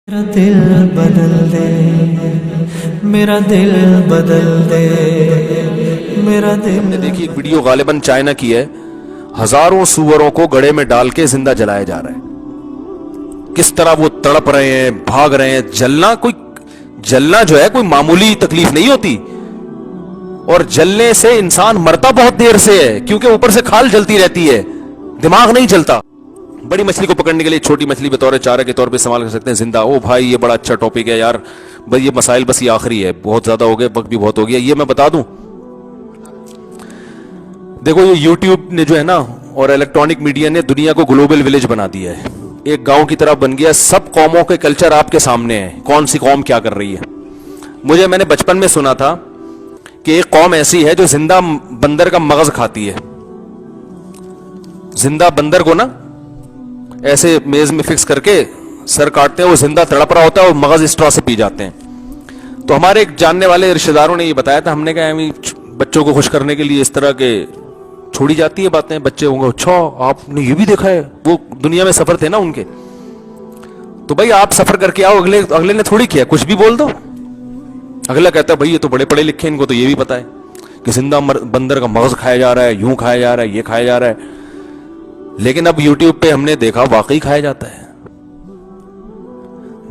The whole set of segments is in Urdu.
میرا دل بدل دے، میرا دل بدل دے، میرا دل۔ دیکھیے ایک ویڈیو غالباً چائنا کی ہے، ہزاروں سوروں کو گڑھے میں ڈال کے زندہ جلایا جا رہا ہے۔ کس طرح وہ تڑپ رہے ہیں، بھاگ رہے ہیں۔ جلنا جو ہے کوئی معمولی تکلیف نہیں ہوتی، اور جلنے سے انسان مرتا بہت دیر سے ہے، کیونکہ اوپر سے کھال جلتی رہتی ہے، دماغ نہیں جلتا۔ بڑی مچھلی کو پکڑنے کے لیے چھوٹی مچھلی بطور چارہ کے طور پہ استعمال کر سکتے ہیں زندہ۔ او بھائی یہ بڑا اچھا ٹاپک ہے یار، بس یہ مسائل بس یہ آخری ہے، بہت زیادہ ہو گئے، وقت بھی بہت ہو گیا۔ یہ میں بتا دوں، دیکھو یہ یوٹیوب نے جو ہے نا اور الیکٹرانک میڈیا نے دنیا کو گلوبل ولیج بنا دیا ہے، ایک گاؤں کی طرح بن گیا۔ سب قوموں کے کلچر آپ کے سامنے ہیں، کون سی قوم کیا کر رہی ہے۔ میں نے بچپن میں سنا تھا کہ ایک قوم ایسی ہے جو زندہ بندر کا مغز کھاتی ہے۔ زندہ بندر کو نا ایسے میز میں فکس کر کے سر کاٹتے ہیں، وہ زندہ تڑپ رہا ہوتا ہے، وہ مغز اسٹرا سے پی جاتے ہیں۔ تو ہمارے ایک جاننے والے رشتہ داروں نے یہ بتایا تھا، ہم نے کہا بچوں کو خوش کرنے کے لیے اس طرح کے چھوڑی جاتی ہے باتیں، بچے ہوں گے اچھا آپ نے یہ بھی دیکھا ہے۔ وہ دنیا میں سفر تھے نا ان کے، تو بھائی آپ سفر کر کے آؤ، اگلے نے تھوڑی کیا، کچھ بھی بول دو۔ اگلا کہتا ہے بھائی یہ تو بڑے پڑھے لکھے، ان کو تو یہ بھی پتا ہے کہ زندہ بندر کا مغز کھایا جا رہا ہے، یوں کھایا جا رہا ہے، یہ کھایا جا رہا ہے۔ لیکن اب یوٹیوب پہ ہم نے دیکھا واقعی کھایا جاتا ہے۔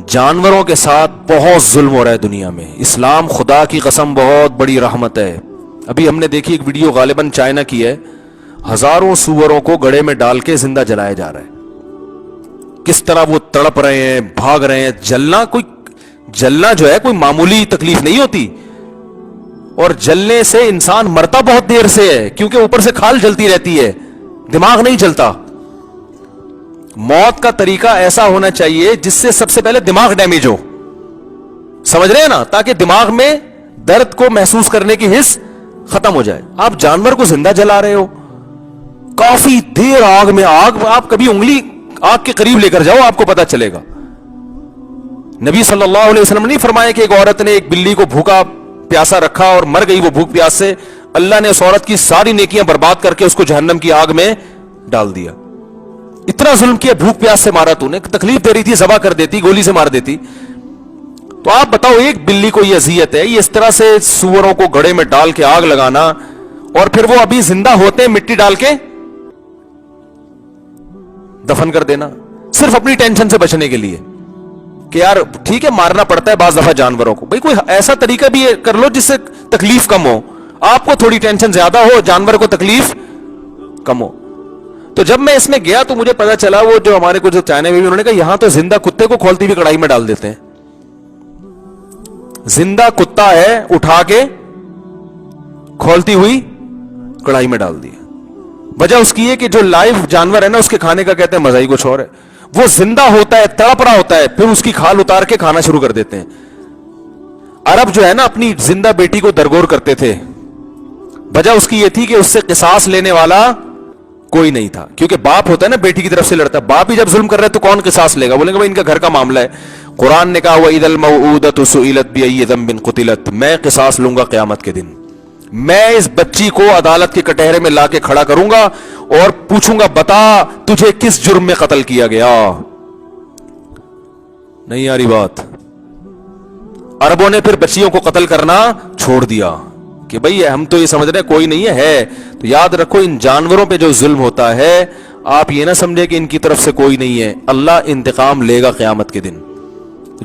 جانوروں کے ساتھ بہت ظلم ہو رہا ہے دنیا میں۔ اسلام خدا کی قسم بہت بڑی رحمت ہے۔ ابھی ہم نے دیکھی ایک ویڈیو غالباً چائنا کی ہے، ہزاروں سوروں کو گڑھے میں ڈال کے زندہ جلایا جا رہا ہے۔ کس طرح وہ تڑپ رہے ہیں، بھاگ رہے ہیں۔ جلنا جو ہے کوئی معمولی تکلیف نہیں ہوتی، اور جلنے سے انسان مرتا بہت دیر سے ہے، کیونکہ اوپر سے کھال جلتی رہتی ہے، دماغ نہیں چلتا۔ موت کا طریقہ ایسا ہونا چاہیے جس سے سب سے پہلے دماغ ڈیمیج ہو، سمجھ رہے ہیں نا، تاکہ دماغ میں درد کو محسوس کرنے کی حس ختم ہو جائے۔ آپ جانور کو زندہ جلا رہے ہو، کافی دیر آگ میں، آپ کبھی انگلی آگ کے قریب لے کر جاؤ، آپ کو پتا چلے گا۔ نبی صلی اللہ علیہ وسلم نے فرمایا کہ ایک عورت نے ایک بلی کو بھوکا پیاسا رکھا اور مر گئی وہ بھوک پیاس سے، اللہ نے اس عورت کی ساری نیکیاں برباد کر کے اس کو جہنم کی آگ میں ڈال دیا۔ اتنا ظلم کیا، بھوک پیاس سے مارا، تو نے تکلیف دے رہی تھی، ذبح کر دیتی، گولی سے مار دیتی۔ تو آپ بتاؤ ایک بلی کو یہ اذیت ہے، یہ اس طرح سے سوروں کو گڑھے میں ڈال کے آگ لگانا، اور پھر وہ ابھی زندہ ہوتے ہیں مٹی ڈال کے دفن کر دینا، صرف اپنی ٹینشن سے بچنے کے لیے کہ یار ٹھیک ہے مارنا پڑتا ہے بعض دفعہ جانوروں کو، بھئی کوئی ایسا طریقہ بھی کر لو جس سے تکلیف کم ہو، آپ کو تھوڑی ٹینشن زیادہ ہو، جانور کو تکلیف کم ہو۔ تو جب میں اس میں گیا تو مجھے پتا چلا، وہ جو ہمارے کچھ چائنا میں بھی انہوں نے کہا یہاں تو زندہ کتے کو کھولتی ہوئی کڑائی میں ڈال دیتے ہیں۔ زندہ کتا ہے، اٹھا کے کھولتی ہوئی کڑائی میں ڈال دی۔ وجہ اس کی ہے کہ جو لائیو جانور ہے نا اس کے کھانے کا کہتے ہیں مزہ ہی کچھ اور ہے، وہ زندہ ہوتا ہے، تڑپ رہا ہوتا ہے، پھر اس کی کھال اتار کے کھانا شروع کر دیتے ہیں۔ عرب جو ہے نا اپنی زندہ بیٹی کو درگور کرتے تھے، وجہ اس کی یہ تھی کہ اس سے قصاص لینے والا کوئی نہیں تھا، کیونکہ باپ ہوتا ہے نا بیٹی کی طرف سے لڑتا ہے، باپ ہی جب ظلم کر رہے تو کون قصاص لے گا، بولیں گے بھائی ان کا گھر کا معاملہ ہے۔ قرآن نے کہا وَإِذَا الْمَوْءُودَةُ سُئِلَتْ بِأَيِّ ذَنبٍ قُتِلَتْ، میں قصاص لوں گا قیامت کے دن، میں اس بچی کو عدالت کے کٹہرے میں لا کے کھڑا کروں گا اور پوچھوں گا بتا تجھے کس جرم میں قتل کیا گیا۔ نہیں آ رہی بات؟ عربوں نے پھر بچیوں کو قتل کرنا چھوڑ دیا کہ بھئی ہم تو یہ سمجھ رہے ہیں کوئی نہیں ہے۔ تو یاد رکھو ان جانوروں پہ جو ظلم ہوتا ہے، آپ یہ نہ سمجھے کہ ان کی طرف سے کوئی نہیں ہے، اللہ انتقام لے گا قیامت کے دن۔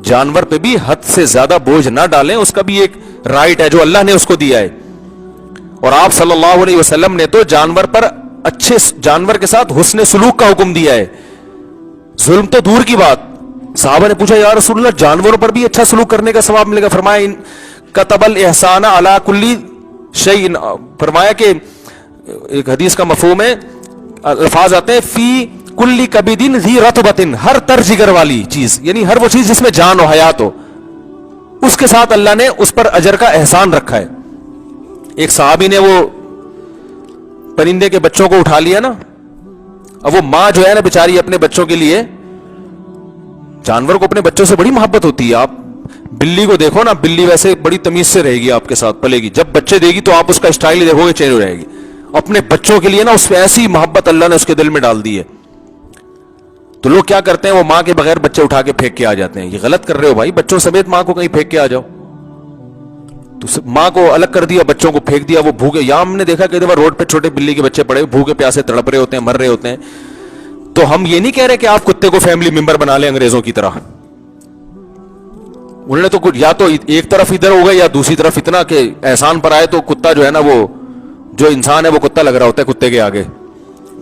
جانور پہ بھی حد سے زیادہ بوجھ نہ ڈالیں، اس کا بھی ایک رائٹ ہے جو اللہ نے اس کو دیا ہے۔ اور آپ صلی اللہ علیہ وسلم نے تو جانور پر اچھے جانور کے ساتھ حسن سلوک کا حکم دیا ہے، ظلم تو دور کی بات۔ صحابہ نے پوچھا یا رسول اللہ جانوروں پر بھی اچھا سلوک کرنے کا ثواب ملے گا؟ فرمایا کتب الاحسان علی کل شیء، فرمایا کہ ایک حدیث کا مفہوم ہے، الفاظ آتے ہیں فی کل کبد ذی رطبۃ، ہر تر جگر والی چیز، یعنی ہر وہ چیز جس میں جان و حیات ہو، اس کے ساتھ اللہ نے اس پر اجر کا احسان رکھا ہے۔ ایک صحابی نے وہ پرندے کے بچوں کو اٹھا لیا نا، اب وہ ماں جو ہے نا بیچاری اپنے بچوں کے لیے، جانور کو اپنے بچوں سے بڑی محبت ہوتی ہے۔ آپ بلی کو دیکھو نا، بلی ویسے بڑی تمیز سے رہے گی آپ کے ساتھ، پلے گی، جب بچے دے گی تو آپ اس کا اسٹائل ہی دیکھو گے چینج ہو جائے گی۔ اپنے بچوں کے لیے نا اس پہ ایسی محبت اللہ نے اس کے دل میں ڈال دی ہے۔ تو لوگ کیا کرتے ہیں, وہ ماں کے بغیر بچے اٹھا کے پھینک کے آ جاتے ہیں. یہ غلط کر رہے ہو بھائی, بچوں سمیت ماں کو کہیں پھینک کے آ جاؤ. تو ماں کو الگ کر دیا, بچوں کو پھینک دیا, وہ بھوکے. یہاں ہم نے دیکھا کہ روڈ پہ چھوٹے بلی کے بچے پڑے بھوکے پیاسے تڑپ رہے ہوتے ہیں, مر رہے ہوتے ہیں. تو ہم یہ نہیں کہہ رہے کہ آپ کتے کو فیملی ممبر بنا لیں انگریزوں کی طرح. انہوں نے تو یا تو ایک طرف ادھر ہو گئے یا دوسری طرف اتنا کہ احسان پر آئے تو کتا جو ہے نا, وہ جو انسان ہے وہ کتا لگ رہا ہوتا ہے کتے کے آگے.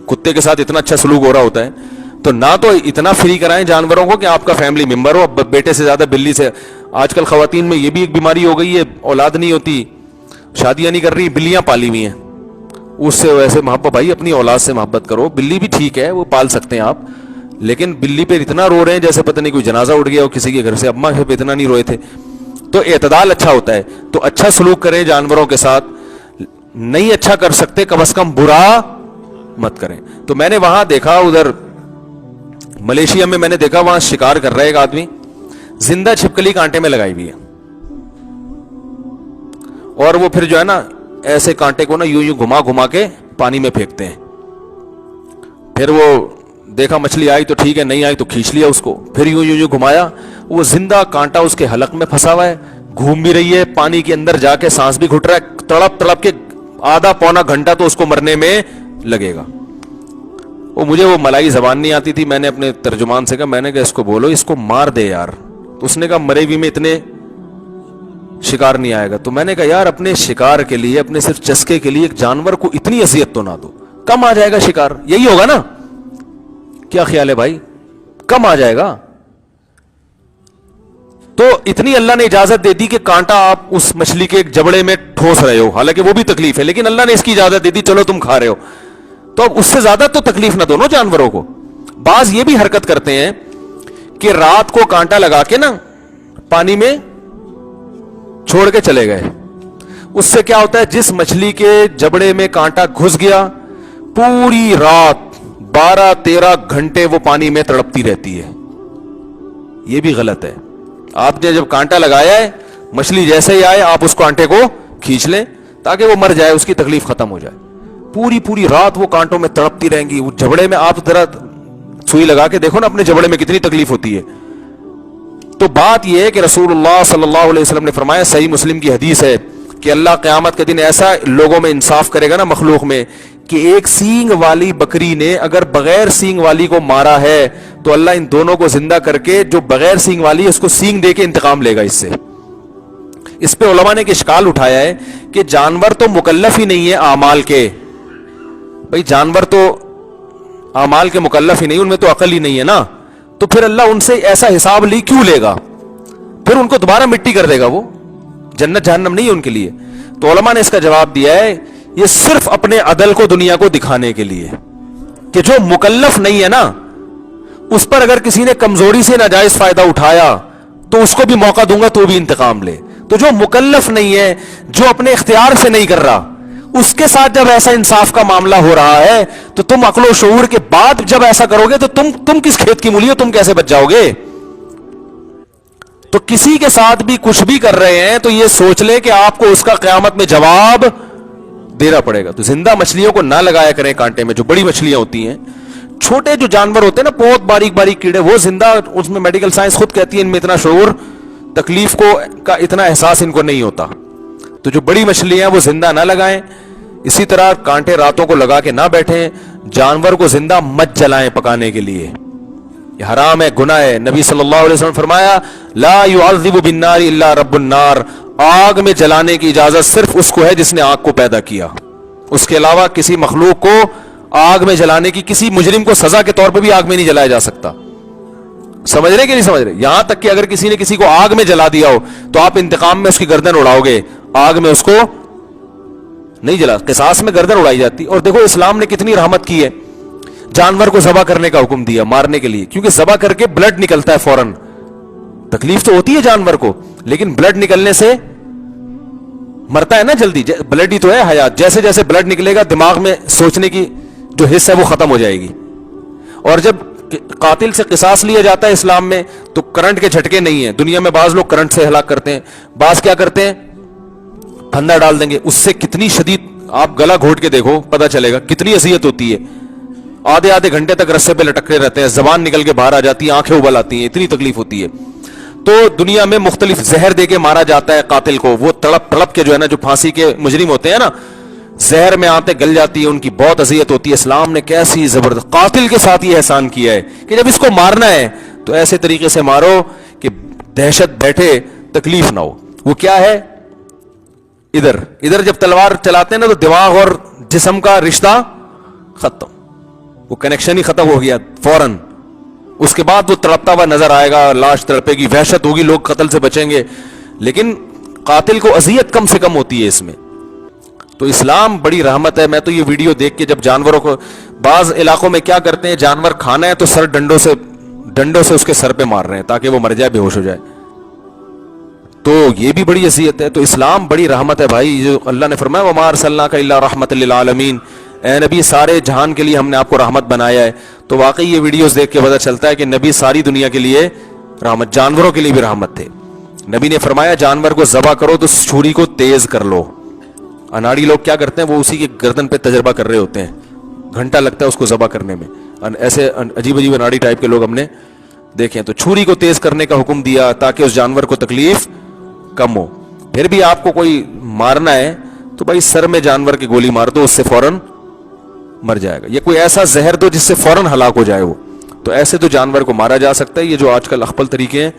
کتے کے ساتھ اتنا اچھا سلوک ہو رہا ہوتا ہے. تو نہ تو اتنا فری کرائیں جانوروں کو کہ آپ کا فیملی ممبر ہو. بیٹے سے زیادہ بلی سے. آج کل خواتین میں یہ بھی ایک بیماری ہو گئی ہے, اولاد نہیں ہوتی, شادیاں نہیں کر رہی, بلیاں پالی ہوئی ہیں. اس سے ویسے محبت, بھائی اپنی اولاد سے محبت کرو. بلی بھی ٹھیک ہے, وہ پال سکتے ہیں آپ, لیکن بلی پہ اتنا رو رہے ہیں جیسے پتہ نہیں کوئی جنازہ اٹھ گیا ہو کسی کے گھر سے. اماں پہ اتنا نہیں روئے تھے. تو اعتدال اچھا ہوتا ہے. تو اچھا سلوک کریں جانوروں کے ساتھ. نہیں اچھا کر سکتے, کم از کم برا مت کریں. تو میں نے وہاں دیکھا, ادھر ملیشیا میں میں نے دیکھا, وہاں شکار کر رہا ہے ایک آدمی, زندہ چھپکلی کانٹے میں لگائی ہوئی ہے, اور وہ پھر جو ہے نا ایسے کانٹے کو نا یوں یوں گھما گھما کے پانی میں پھینکتے ہیں. پھر وہ دیکھا مچھلی آئی تو ٹھیک ہے, نہیں آئی تو کھینچ لیا اس کو, پھر یوں یوں یوں گھمایا. وہ زندہ کانٹا اس کے حلق میں پھنسا ہوا ہے, گھوم بھی رہی ہے, پانی کے اندر جا کے سانس بھی گھٹ رہا ہے, تڑپ تڑپ کے آدھا پونا گھنٹہ تو اس کو مرنے میں لگے گا. وہ مجھے وہ ملائی زبان نہیں آتی تھی, میں نے اپنے ترجمان سے کہا, میں نے کہا اس کو بولو اس کو مار دے یار. تو اس نے کہا مرے ہوئی میں اتنے شکار نہیں آئے گا. تو میں نے کہا یار اپنے شکار کے لیے, اپنے صرف چسکے کے لیے ایک جانور کو اتنی اذیت تو نہ دو, کم آ جائے گا شکار. یہی ہوگا نا, کیا خیال ہے بھائی, کم آ جائے گا. تو اتنی اللہ نے اجازت دے دی کہ کانٹا آپ اس مچھلی کے ایک جبڑے میں ٹھوس رہے ہو, حالانکہ وہ بھی تکلیف ہے, لیکن اللہ نے اس کی اجازت دے دی, چلو تم کھا رہے ہو. تو اب اس سے زیادہ تو تکلیف نہ دو نا جانوروں کو. بعض یہ بھی حرکت کرتے ہیں کہ رات کو کانٹا لگا کے نا پانی میں چھوڑ کے چلے گئے. اس سے کیا ہوتا ہے, جس مچھلی کے جبڑے میں کانٹا گھس گیا, پوری رات 12-13 گھنٹے وہ پانی میں تڑپتی رہتی ہے. یہ بھی غلط ہے. آپ نے جب کانٹا لگایا ہے, مچھلی جیسے ہی آئے آپ اس کانٹے کو کھینچ لیں تاکہ وہ مر جائے, اس کی تکلیف ختم ہو جائے. پوری رات وہ کانٹوں میں تڑپتی رہیں گی. وہ جبڑے میں آپ ذرا سوئی لگا کے دیکھو نا اپنے جبڑے میں کتنی تکلیف ہوتی ہے. تو بات یہ ہے کہ رسول اللہ صلی اللہ علیہ وسلم نے فرمایا, صحیح مسلم کی حدیث ہے, کہ اللہ قیامت کے دن ایسا لوگوں میں انصاف کرے گا نا مخلوق میں, کہ ایک سینگ والی بکری نے اگر بغیر سینگ والی کو مارا ہے تو اللہ ان دونوں کو زندہ کر کے جو بغیر سینگ والی ہے اس کو سینگ دے کے انتقام لے گا اس سے. اس پہ علماء نے ایک اشکال اٹھایا ہے کہ جانور تو مکلف ہی نہیں ہے اعمال کے. بھئی جانور تو اعمال کے مکلف ہی نہیں, ان میں تو عقل ہی نہیں ہے نا, تو پھر اللہ ان سے ایسا حساب لی کیوں لے گا؟ پھر ان کو دوبارہ مٹی کر دے گا, وہ جنت جہنم نہیں ہے ان کے لیے. تو علماء نے اس کا جواب دیا ہے, یہ صرف اپنے عدل کو دنیا کو دکھانے کے لیے, کہ جو مکلف نہیں ہے نا اس پر اگر کسی نے کمزوری سے ناجائز فائدہ اٹھایا تو اس کو بھی موقع دوں گا تو بھی انتقام لے. تو جو مکلف نہیں ہے, جو اپنے اختیار سے نہیں کر رہا, اس کے ساتھ جب ایسا انصاف کا معاملہ ہو رہا ہے تو تم عقل و شعور کے بعد جب ایسا کرو گے تو تم کس کھیت کی مولی ہو, تم کیسے بچ جاؤ گے؟ تو کسی کے ساتھ بھی کچھ بھی کر رہے ہیں تو یہ سوچ لے کہ آپ کو اس کا قیامت میں جواب دینا پڑے گا. تو زندہ مچھلیوں کو نہ لگایا کریں کانٹے میں. جو بڑی مچھلیاں ہوتی ہیں, چھوٹے جو جانور ہوتے ہیں نا بہت باریک باریک کیڑے, وہ زندہ, اس میں میڈیکل سائنس خود کہتی ہے ان میں اتنا شعور, تکلیف کو کا اتنا احساس ان کو نہیں ہوتا. تو جو بڑی مچھلیاں وہ زندہ نہ لگائیں. اسی طرح کانٹے راتوں کو لگا کے نہ بیٹھیں. جانور کو زندہ مت جلائیں پکانے کے لیے, یہ حرام ہے, گناہ ہے. نبی صلی اللہ علیہ وسلم فرمایا, لا يعذب بالنار الا رب النار, آگ میں جلانے کی اجازت صرف اس کو ہے جس نے آگ کو پیدا کیا. اس کے علاوہ کسی مخلوق کو آگ میں جلانے کی, کسی مجرم کو سزا کے طور پہ بھی آگ میں نہیں جلایا جا سکتا. سمجھ رہے کہ نہیں سمجھ رہے؟ یہاں تک کہ اگر کسی نے کسی کو آگ میں جلا دیا ہو تو آپ انتقام میں اس کی گردن اڑاؤ گے, آگ میں اس کو نہیں جلا. قصاص میں گردن اڑائی جاتی. اور دیکھو اسلام نے کتنی رحمت کی ہے, جانور کو ذبح کرنے کا حکم دیا مارنے کے لیے, کیونکہ ذبح کر کے بلڈ نکلتا ہے فوراً. تکلیف تو ہوتی ہے جانور کو, لیکن بلڈ نکلنے سے مرتا ہے نا جلدی. بلڈ ہی تو ہے حیات. جیسے جیسے بلڈ نکلے گا دماغ میں سوچنے کی جو حصہ ہے وہ ختم ہو جائے گی. اور جب قاتل سے قصاص لیا جاتا ہے اسلام میں تو کرنٹ کے جھٹکے نہیں ہیں. دنیا میں بعض لوگ کرنٹ سے ہلاک کرتے ہیں, بعض کیا کرتے ہیں پھندا ڈال دیں گے. اس سے کتنی شدید, آپ گلا گھونٹ کے دیکھو پتہ چلے گا کتنی اذیت ہوتی ہے. آدھے آدھے گھنٹے تک رسے پہ لٹکے رہتے ہیں, زبان نکل کے باہر آ جاتی ہے, آنکھیں ابل آتی ہیں, اتنی تکلیف ہوتی ہے. تو دنیا میں مختلف زہر دے کے مارا جاتا ہے قاتل کو, وہ تڑپ تڑپ کے جو ہے نا, جو پھانسی کے مجرم ہوتے ہیں نا, زہر میں آتے گل جاتی ہے, ان کی بہت اذیت ہوتی ہے. اسلام نے کیسی زبردست قاتل کے ساتھ یہ احسان کیا ہے کہ جب اس کو مارنا ہے تو ایسے طریقے سے مارو کہ دہشت بیٹھے, تکلیف نہ ہو. وہ کیا ہے, ادھر جب تلوار چلاتے ہیں نا تو دماغ اور جسم کا رشتہ ختم, وہ کنیکشن ہی ختم ہو گیا فوراً. اس کے بعد وہ تڑپتا ہوا نظر آئے گا, لاش تڑپے گی, وحشت ہوگی, لوگ قتل سے بچیں گے, لیکن قاتل کو اذیت کم سے کم ہوتی ہے اس میں. تو اسلام بڑی رحمت ہے. میں تو یہ ویڈیو دیکھ کے, جب جانوروں کو بعض علاقوں میں کیا کرتے ہیں, جانور کھانا ہے تو سر ڈنڈوں سے اس کے سر پہ مار رہے ہیں تاکہ وہ مر جائے, بے ہوش ہو جائے. تو یہ بھی بڑی اذیت ہے. تو اسلام بڑی رحمت ہے بھائی. جو اللہ نے فرمایا وما ارسلناک الا رحمۃ للعالمین, اے نبی سارے جہان کے لیے ہم نے آپ کو رحمت بنایا ہے. تو واقعی یہ ویڈیوز دیکھ کے پتہ چلتا ہے کہ نبی ساری دنیا کے لیے رحمت, جانوروں کے لیے بھی رحمت تھے. نبی نے فرمایا جانور کو ذبح کرو تو چھری کو تیز کر لو. اناڑی لوگ کیا کرتے ہیں, وہ اسی کے گردن پہ تجربہ کر رہے ہوتے ہیں, گھنٹہ لگتا ہے اس کو ذبح کرنے میں. ایسے عجیب عجیب اناڑی ٹائپ کے لوگ ہم نے دیکھے. تو چھری کو تیز کرنے کا حکم دیا تاکہ اس جانور کو تکلیف کم ہو. پھر بھی آپ کو کوئی مارنا ہے تو بھائی سر میں جانور کی گولی مار دو, اس سے فوراً مر جائے گا. یا کوئی ایسا زہر دو جس سے فوراً ہلاک ہو جائے وہ. تو ایسے تو جانور کو مارا جا سکتا ہے. یہ جو آج کل اخپل طریقے ہیں,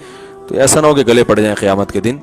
تو ایسا نہ ہو کہ گلے پڑ جائیں قیامت کے دن.